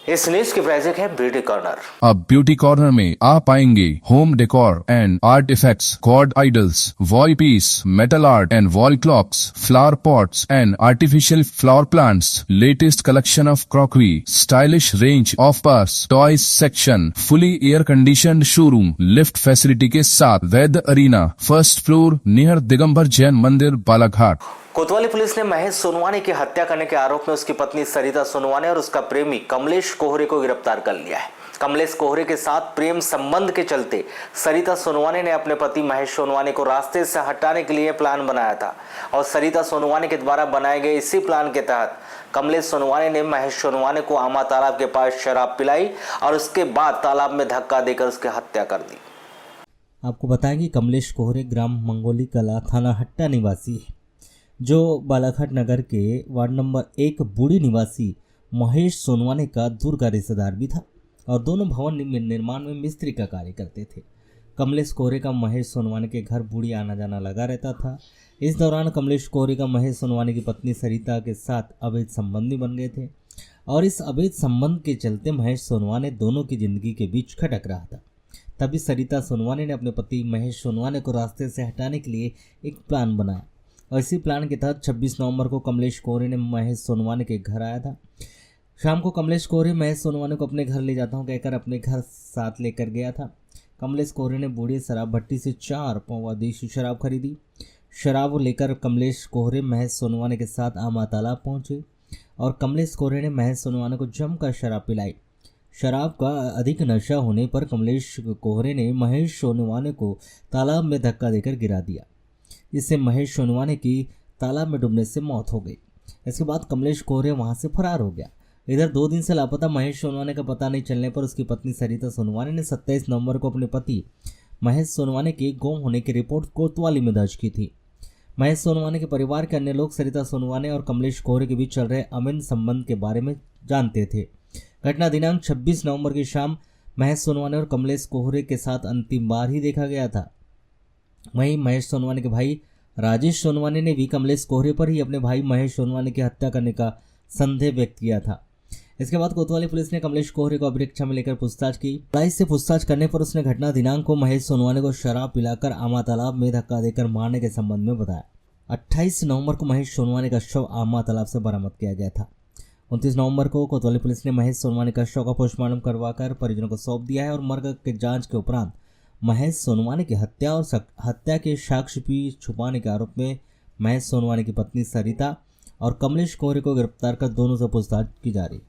इस न्यूज की प्रायोजक है ब्यूटी कॉर्नर। अब ब्यूटी कॉर्नर में आप पाएंगे home decor and art effects, god idols, wall piece, metal art and wall clocks, flower pots and artificial flower plants, latest collection of crockery, stylish range of purse, toys section, fully air conditioned showroom, lift facility के साथ, Vaid arena, first floor near Digambar Jain Mandir, Balaghat. कोतवाली police ने महेश सोनवाने की हत्या करने के आरोप में उसकी पत्नी सरिता सोनवाने और उसका प्रेमी कमलेश कोहरे को गिरफ्तार कर लिया है। कमलेश कोहरे के साथ प्रेम संबंध के चलते सरिता सोनवाने ने अपने पति महेश सोनवाने को रास्ते से हटाने के लिए प्लान बनाया था और सरिता सोनवाने के द्वारा बनाए गए इसी प्लान के तहत कमलेश सोनवाने ने महेश सोनवाने को आमा तालाब के पास शराब पिलाई और उसके बाद तालाब में धक्का देकर उसकी हत्या कर दी। आपको बताएं कि कमलेश कोहरे ग्राम मंगोली कला, थाना हट्टा निवासी है, जो बालाघाट नगर के वार्ड नंबर 1 बूढ़ी निवासी महेश सोनवाने का दूर का रिश्तेदार भी था और दोनों भवन निर्माण में मिस्त्री का कार्य करते थे। कमलेश कोहरे का महेश सोनवाने के घर बूढ़ी आना जाना लगा रहता था। इस दौरान कमलेश कोहरे का महेश सोनवाने की पत्नी सरिता के साथ अवैध संबंधी बन गए थे और इस अवैध संबंध के चलते महेश सोनवाने दोनों की जिंदगी के बीच खटक रहा था। तभी सरिता सोनवाने ने अपने पति महेश सोनवाने को रास्ते से हटाने के लिए एक प्लान बनाया और इसी प्लान के तहत 26 नवंबर को कमलेश कोहरे ने महेश सोनवाने के घर आया था। शाम को कमलेश कोहरे महेश सोनवाने को अपने घर ले जाता हूं कहकर अपने घर साथ लेकर गया था। कमलेश कोहरे ने बूढ़ी शराब भट्टी से 4 पौवा देशी शराब खरीदी। शराब लेकर कमलेश कोहरे महेश सोनवाने के साथ आमा तालाब पहुंचे और कमलेश कोहरे ने महेश सोनवाने को जमकर शराब पिलाई। शराब का अधिक नशा होने पर कमलेश कोहरे ने महेश सोनवाने को तालाब में धक्का देकर गिरा दिया, जिससे महेश सोनवाने की तालाब में डूबने से मौत हो गई। इसके बाद कमलेश कोहरे वहां से फरार हो गया। इधर 2 दिन से लापता महेश सोनवाने का पता नहीं चलने पर उसकी पत्नी सरिता सोनवाने ने 27 नवंबर को अपने पति महेश सोनवाने के गुम होने की रिपोर्ट कोतवाली में दर्ज की थी। महेश सोनवाने के परिवार के अन्य लोग सरिता सोनवाने और कमलेश कोहरे के बीच चल रहे अमन संबंध के बारे में जानते थे। घटना दिनांक 26 नवंबर की शाम महेश सोनवाने और कमलेश कोहरे के साथ अंतिम बार ही देखा गया था। वहीं महेश सोनवाने के भाई राजेश सोनवाने ने भी कमलेश कोहरे पर ही अपने भाई महेश सोनवाने की हत्या करने का संदेह व्यक्त किया था। इसके बाद कोतवाली पुलिस ने कमलेश कोहरे को अभिरक्षा में लेकर पूछताछ की। पुलिस से पूछताछ करने पर उसने घटना दिनांक को महेश सोनवाने को शराब पिलाकर आमा तालाब में धक्का देकर मारने के संबंध में बताया। 28 नवंबर को महेश सोनवाने का शव आमा तालाब से बरामद किया गया था। 29 नवंबर को कोतवाली पुलिस ने महेश सोनवाने का शव का पोस्टमार्टम करवाकर परिजनों को सौंप दिया है और मर्ग के जांच के उपरांत महेश सोनवाने की हत्या और हत्या के साक्ष्य भी छुपाने के आरोप में महेश सोनवाने की पत्नी सरिता और कमलेश कोहरे को गिरफ्तार कर दोनों से पूछताछ की जा रही है।